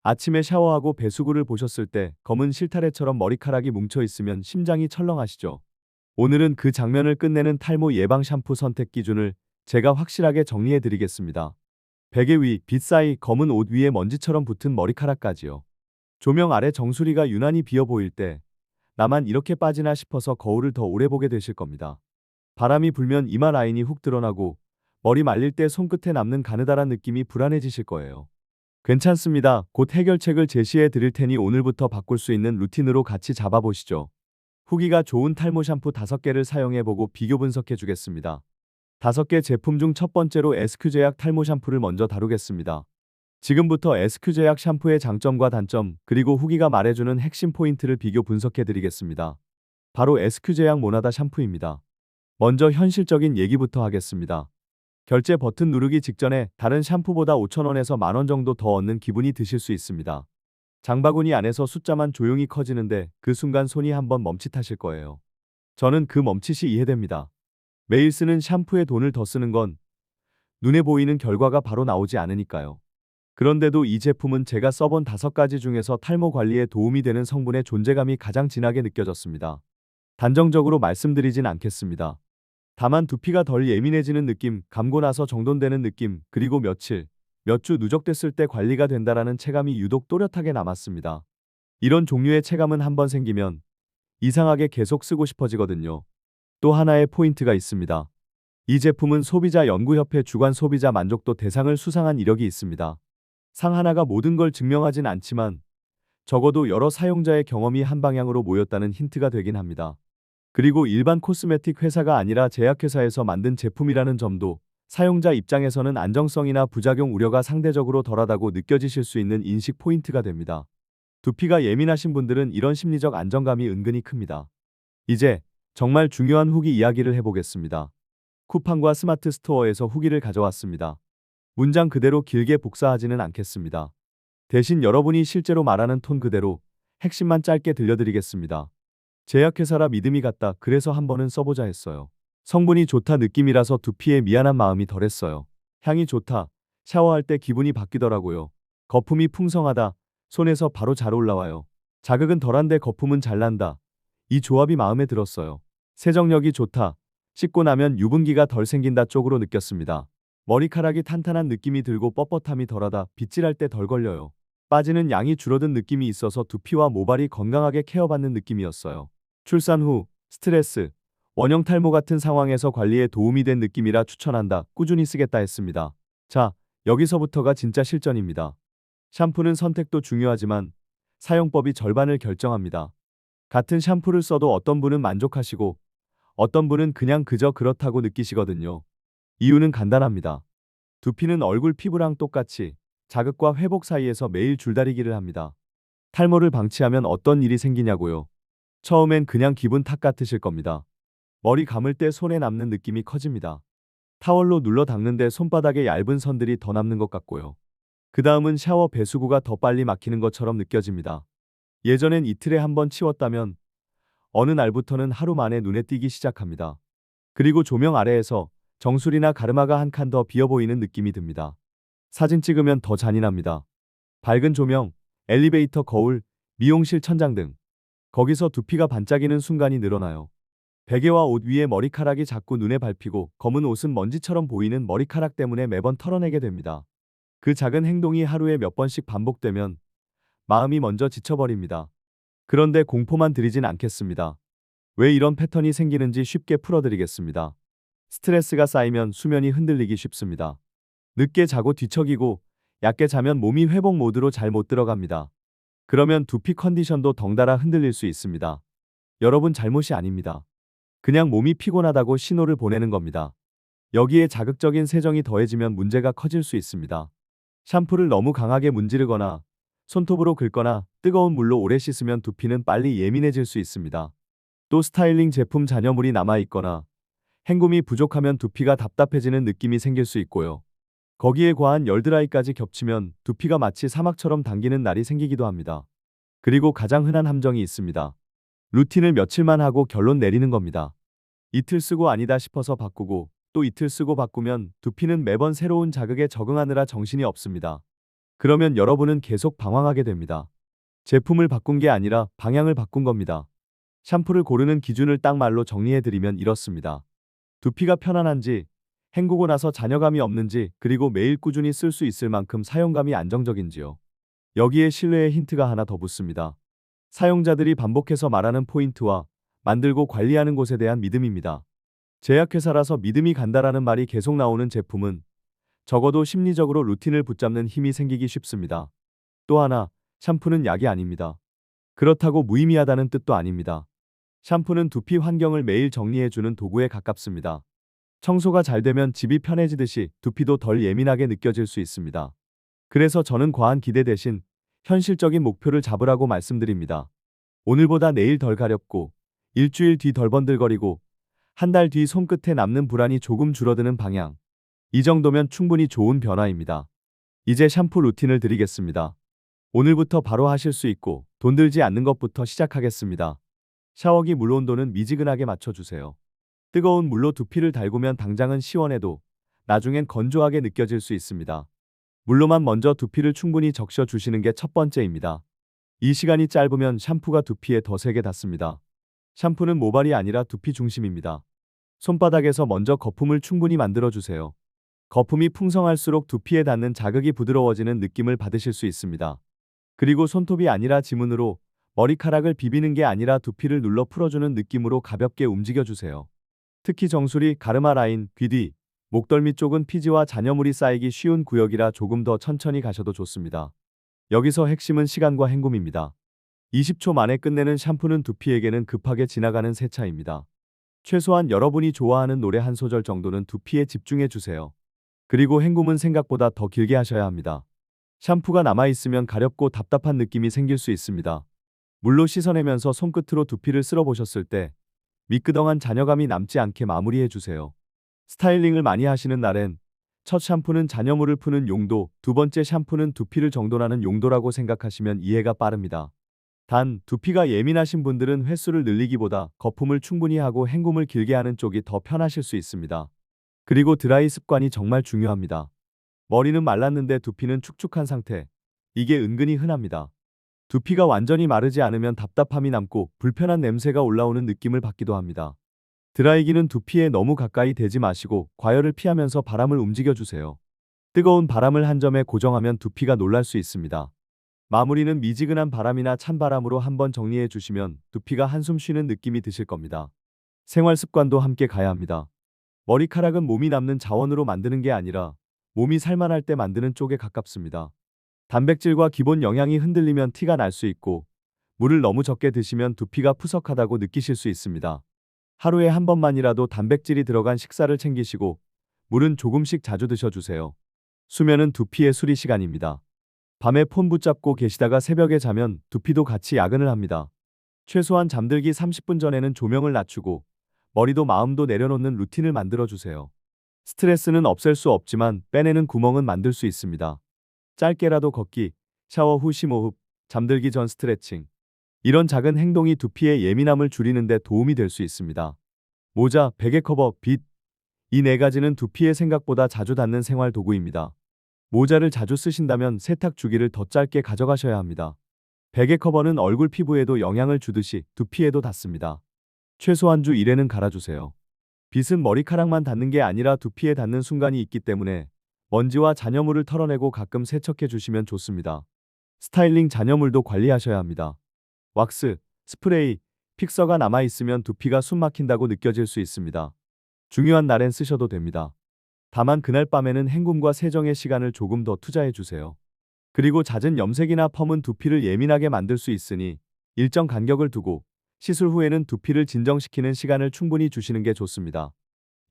아침에 샤워하고 배수구를 보셨을 때 검은 실타래처럼 머리카락이 뭉쳐 있으면 심장이 철렁하시죠? 오늘은 그 장면을 끝내는 탈모 예방 샴푸 선택 기준을 제가 확실하게 정리해 드리겠습니다. 베개 위, 빛 사이, 검은 옷 위에 먼지처럼 붙은 머리카락까지요. 조명 아래 정수리가 유난히 비어 보일 때 나만 이렇게 빠지나 싶어서 거울을 더 오래 보게 되실 겁니다. 바람이 불면 이마 라인이 훅 드러나고 머리 말릴 때 손끝에 남는 가느다란 느낌이 불안해지실 거예요. 괜찮습니다. 곧 해결책을 제시해 드릴 테니 오늘부터 바꿀 수 있는 루틴으로 같이 잡아보시죠. 후기가 좋은 탈모 샴푸 5개를 사용해보고 비교 분석해 주겠습니다. 5개 제품 중 첫 번째로 SQ제약 탈모 샴푸를 먼저 다루겠습니다. 지금부터 SQ제약 샴푸의 장점과 단점, 그리고 후기가 말해주는 핵심 포인트를 비교 분석해 드리겠습니다. 바로 SQ제약 모나다 샴푸입니다. 먼저 현실적인 얘기부터 하겠습니다. 결제 버튼 누르기 직전에 다른 샴푸보다 5,000원에서 10,000원 정도 더 얻는 기분이 드실 수 있습니다. 장바구니 안에서 숫자만 조용히 커지는데 그 순간 손이 한번 멈칫하실 거예요. 저는 그 멈칫이 이해됩니다. 매일 쓰는 샴푸에 돈을 더 쓰는 건 눈에 보이는 결과가 바로 나오지 않으니까요. 그런데도 이 제품은 제가 써본 5가지 중에서 탈모 관리에 도움이 되는 성분의 존재감이 가장 진하게 느껴졌습니다. 단정적으로 말씀드리진 않겠습니다. 다만 두피가 덜 예민해지는 느낌, 감고 나서 정돈되는 느낌, 그리고 몇 주 누적됐을 때 관리가 된다라는 체감이 유독 또렷하게 남았습니다. 이런 종류의 체감은 한번 생기면 이상하게 계속 쓰고 싶어지거든요. 또 하나의 포인트가 있습니다. 이 제품은 소비자연구협회 주간 소비자 만족도 대상을 수상한 이력이 있습니다. 상 하나가 모든 걸 증명하진 않지만 적어도 여러 사용자의 경험이 한 방향으로 모였다는 힌트가 되긴 합니다. 그리고 일반 코스메틱 회사가 아니라 제약회사에서 만든 제품이라는 점도 사용자 입장에서는 안정성이나 부작용 우려가 상대적으로 덜하다고 느껴지실 수 있는 인식 포인트가 됩니다. 두피가 예민하신 분들은 이런 심리적 안정감이 은근히 큽니다. 이제 정말 중요한 후기 이야기를 해보겠습니다. 쿠팡과 스마트 스토어에서 후기를 가져왔습니다. 문장 그대로 길게 복사하지는 않겠습니다. 대신 여러분이 실제로 말하는 톤 그대로 핵심만 짧게 들려드리겠습니다. 제약회사라 믿음이 갔다. 그래서 한 번은 써보자 했어요. 성분이 좋다 느낌이라서 두피에 미안한 마음이 덜했어요. 향이 좋다. 샤워할 때 기분이 바뀌더라고요. 거품이 풍성하다. 손에서 바로 잘 올라와요. 자극은 덜한데 거품은 잘 난다. 이 조합이 마음에 들었어요. 세정력이 좋다. 씻고 나면 유분기가 덜 생긴다 쪽으로 느꼈습니다. 머리카락이 탄탄한 느낌이 들고 뻣뻣함이 덜하다. 빗질할 때 덜 걸려요. 빠지는 양이 줄어든 느낌이 있어서 두피와 모발이 건강하게 케어받는 느낌이었어요. 출산 후, 스트레스, 원형 탈모 같은 상황에서 관리에 도움이 된 느낌이라 추천한다. 꾸준히 쓰겠다 했습니다. 자, 여기서부터가 진짜 실전입니다. 샴푸는 선택도 중요하지만 사용법이 절반을 결정합니다. 같은 샴푸를 써도 어떤 분은 만족하시고 어떤 분은 그냥 그저 그렇다고 느끼시거든요. 이유는 간단합니다. 두피는 얼굴 피부랑 똑같이 자극과 회복 사이에서 매일 줄다리기를 합니다. 탈모를 방치하면 어떤 일이 생기냐고요. 처음엔 그냥 기분 탓 같으실 겁니다. 머리 감을 때 손에 남는 느낌이 커집니다. 타월로 눌러 닦는데 손바닥에 얇은 선들이 더 남는 것 같고요. 그 다음은 샤워 배수구가 더 빨리 막히는 것처럼 느껴집니다. 예전엔 이틀에 한 번 치웠다면 어느 날부터는 하루 만에 눈에 띄기 시작합니다. 그리고 조명 아래에서 정수리나 가르마가 한 칸 더 비어 보이는 느낌이 듭니다. 사진 찍으면 더 잔인합니다. 밝은 조명, 엘리베이터 거울, 미용실 천장 등 거기서 두피가 반짝이는 순간이 늘어나요. 베개와 옷 위에 머리카락이 자꾸 눈에 밟히고 검은 옷은 먼지처럼 보이는 머리카락 때문에 매번 털어내게 됩니다. 그 작은 행동이 하루에 몇 번씩 반복되면 마음이 먼저 지쳐버립니다. 그런데 공포만 드리진 않겠습니다. 왜 이런 패턴이 생기는지 쉽게 풀어드리겠습니다. 스트레스가 쌓이면 수면이 흔들리기 쉽습니다. 늦게 자고 뒤척이고 얕게 자면 몸이 회복 모드로 잘 못 들어갑니다. 그러면 두피 컨디션도 덩달아 흔들릴 수 있습니다. 여러분 잘못이 아닙니다. 그냥 몸이 피곤하다고 신호를 보내는 겁니다. 여기에 자극적인 세정이 더해지면 문제가 커질 수 있습니다. 샴푸를 너무 강하게 문지르거나 손톱으로 긁거나 뜨거운 물로 오래 씻으면 두피는 빨리 예민해질 수 있습니다. 또 스타일링 제품 잔여물이 남아있거나 헹굼이 부족하면 두피가 답답해지는 느낌이 생길 수 있고요. 거기에 과한 열드라이까지 겹치면 두피가 마치 사막처럼 당기는 날이 생기기도 합니다. 그리고 가장 흔한 함정이 있습니다. 루틴을 며칠만 하고 결론 내리는 겁니다. 이틀 쓰고 아니다 싶어서 바꾸고 또 이틀 쓰고 바꾸면 두피는 매번 새로운 자극에 적응하느라 정신이 없습니다. 그러면 여러분은 계속 방황하게 됩니다. 제품을 바꾼 게 아니라 방향을 바꾼 겁니다. 샴푸를 고르는 기준을 딱 말로 정리해드리면 이렇습니다. 두피가 편안한지, 헹구고 나서 잔여감이 없는지, 그리고 매일 꾸준히 쓸 수 있을 만큼 사용감이 안정적인지요. 여기에 신뢰의 힌트가 하나 더 붙습니다. 사용자들이 반복해서 말하는 포인트와 만들고 관리하는 곳에 대한 믿음입니다. 제약회사라서 믿음이 간다라는 말이 계속 나오는 제품은 적어도 심리적으로 루틴을 붙잡는 힘이 생기기 쉽습니다. 또 하나, 샴푸는 약이 아닙니다. 그렇다고 무의미하다는 뜻도 아닙니다. 샴푸는 두피 환경을 매일 정리해주는 도구에 가깝습니다. 청소가 잘 되면 집이 편해지듯이 두피도 덜 예민하게 느껴질 수 있습니다. 그래서 저는 과한 기대 대신 현실적인 목표를 잡으라고 말씀드립니다. 오늘보다 내일 덜 가렵고, 일주일 뒤 덜 번들거리고, 한 달 뒤 손끝에 남는 불안이 조금 줄어드는 방향. 이 정도면 충분히 좋은 변화입니다. 이제 샴푸 루틴을 드리겠습니다. 오늘부터 바로 하실 수 있고 돈 들지 않는 것부터 시작하겠습니다. 샤워기 물 온도는 미지근하게 맞춰주세요. 뜨거운 물로 두피를 달구면 당장은 시원해도 나중엔 건조하게 느껴질 수 있습니다. 물로만 먼저 두피를 충분히 적셔 주시는 게 첫 번째입니다. 이 시간이 짧으면 샴푸가 두피에 더 세게 닿습니다. 샴푸는 모발이 아니라 두피 중심입니다. 손바닥에서 먼저 거품을 충분히 만들어주세요. 거품이 풍성할수록 두피에 닿는 자극이 부드러워지는 느낌을 받으실 수 있습니다. 그리고 손톱이 아니라 지문으로, 머리카락을 비비는 게 아니라 두피를 눌러 풀어주는 느낌으로 가볍게 움직여주세요. 특히 정수리, 가르마 라인, 귀 뒤, 목덜미 쪽은 피지와 잔여물이 쌓이기 쉬운 구역이라 조금 더 천천히 가셔도 좋습니다. 여기서 핵심은 시간과 헹굼입니다. 20초 만에 끝내는 샴푸는 두피에게는 급하게 지나가는 세차입니다. 최소한 여러분이 좋아하는 노래 한 소절 정도는 두피에 집중해 주세요. 그리고 헹굼은 생각보다 더 길게 하셔야 합니다. 샴푸가 남아있으면 가렵고 답답한 느낌이 생길 수 있습니다. 물로 씻어내면서 손끝으로 두피를 쓸어보셨을 때 미끄덩한 잔여감이 남지 않게 마무리해 주세요. 스타일링을 많이 하시는 날엔 첫 샴푸는 잔여물을 푸는 용도, 두 번째 샴푸는 두피를 정돈하는 용도라고 생각하시면 이해가 빠릅니다. 단, 두피가 예민하신 분들은 횟수를 늘리기보다 거품을 충분히 하고 헹굼을 길게 하는 쪽이 더 편하실 수 있습니다. 그리고 드라이 습관이 정말 중요합니다. 머리는 말랐는데 두피는 축축한 상태. 이게 은근히 흔합니다. 두피가 완전히 마르지 않으면 답답함이 남고 불편한 냄새가 올라오는 느낌을 받기도 합니다. 드라이기는 두피에 너무 가까이 대지 마시고 과열을 피하면서 바람을 움직여주세요. 뜨거운 바람을 한 점에 고정하면 두피가 놀랄 수 있습니다. 마무리는 미지근한 바람이나 찬바람으로 한번 정리해 주시면 두피가 한숨 쉬는 느낌이 드실 겁니다. 생활 습관도 함께 가야 합니다. 머리카락은 몸이 남는 자원으로 만드는 게 아니라 몸이 살만할 때 만드는 쪽에 가깝습니다. 단백질과 기본 영양이 흔들리면 티가 날 수 있고 물을 너무 적게 드시면 두피가 푸석하다고 느끼실 수 있습니다. 하루에 한 번만이라도 단백질이 들어간 식사를 챙기시고 물은 조금씩 자주 드셔주세요. 수면은 두피의 수리 시간입니다. 밤에 폰 붙잡고 계시다가 새벽에 자면 두피도 같이 야근을 합니다. 최소한 잠들기 30분 전에는 조명을 낮추고 머리도 마음도 내려놓는 루틴을 만들어주세요. 스트레스는 없앨 수 없지만 빼내는 구멍은 만들 수 있습니다. 짧게라도 걷기, 샤워 후 심호흡, 잠들기 전 스트레칭. 이런 작은 행동이 두피의 예민함을 줄이는 데 도움이 될 수 있습니다. 모자, 베개 커버, 빗. 이 네 가지는 두피에 생각보다 자주 닿는 생활 도구입니다. 모자를 자주 쓰신다면 세탁 주기를 더 짧게 가져가셔야 합니다. 베개 커버는 얼굴 피부에도 영향을 주듯이 두피에도 닿습니다. 최소 한 주 1회는 갈아주세요. 빗은 머리카락만 닿는 게 아니라 두피에 닿는 순간이 있기 때문에 먼지와 잔여물을 털어내고 가끔 세척해 주시면 좋습니다. 스타일링 잔여물도 관리하셔야 합니다. 왁스, 스프레이, 픽서가 남아있으면 두피가 숨 막힌다고 느껴질 수 있습니다. 중요한 날엔 쓰셔도 됩니다. 다만 그날 밤에는 헹굼과 세정의 시간을 조금 더 투자해 주세요. 그리고 잦은 염색이나 펌은 두피를 예민하게 만들 수 있으니 일정 간격을 두고 시술 후에는 두피를 진정시키는 시간을 충분히 주시는 게 좋습니다.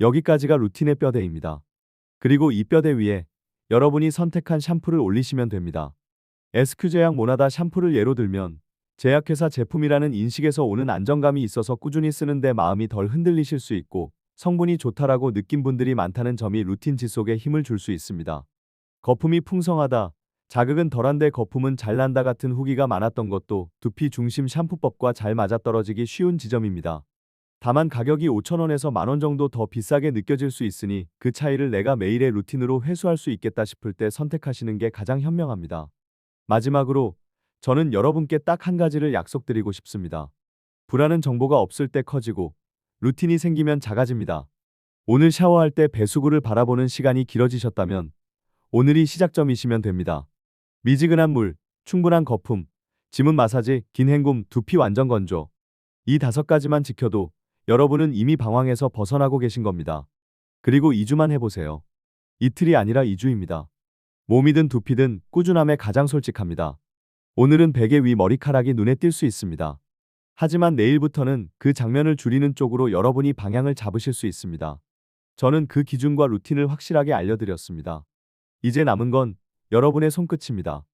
여기까지가 루틴의 뼈대입니다. 그리고 이 뼈대 위에 여러분이 선택한 샴푸를 올리시면 됩니다. SQ제약 모나다 샴푸를 예로 들면 제약회사 제품이라는 인식에서 오는 안정감이 있어서 꾸준히 쓰는데 마음이 덜 흔들리실 수 있고 성분이 좋다라고 느낀 분들이 많다는 점이 루틴 지속에 힘을 줄 수 있습니다. 거품이 풍성하다, 자극은 덜한데 거품은 잘 난다 같은 후기가 많았던 것도 두피 중심 샴푸법과 잘 맞아떨어지기 쉬운 지점입니다. 다만 가격이 5,000원에서 10,000원 정도 더 비싸게 느껴질 수 있으니 그 차이를 내가 매일의 루틴으로 회수할 수 있겠다 싶을 때 선택하시는 게 가장 현명합니다. 마지막으로 저는 여러분께 딱 한 가지를 약속드리고 싶습니다. 불안은 정보가 없을 때 커지고 루틴이 생기면 작아집니다. 오늘 샤워할 때 배수구를 바라보는 시간이 길어지셨다면 오늘이 시작점이시면 됩니다. 미지근한 물, 충분한 거품, 지문 마사지, 긴 헹굼, 두피 완전 건조. 이 5가지만 지켜도 여러분은 이미 방황에서 벗어나고 계신 겁니다. 그리고 2주만 해보세요. 이틀이 아니라 2주입니다. 몸이든 두피든 꾸준함에 가장 솔직합니다. 오늘은 베개 위 머리카락이 눈에 띌 수 있습니다. 하지만 내일부터는 그 장면을 줄이는 쪽으로 여러분이 방향을 잡으실 수 있습니다. 저는 그 기준과 루틴을 확실하게 알려드렸습니다. 이제 남은 건 여러분의 손끝입니다.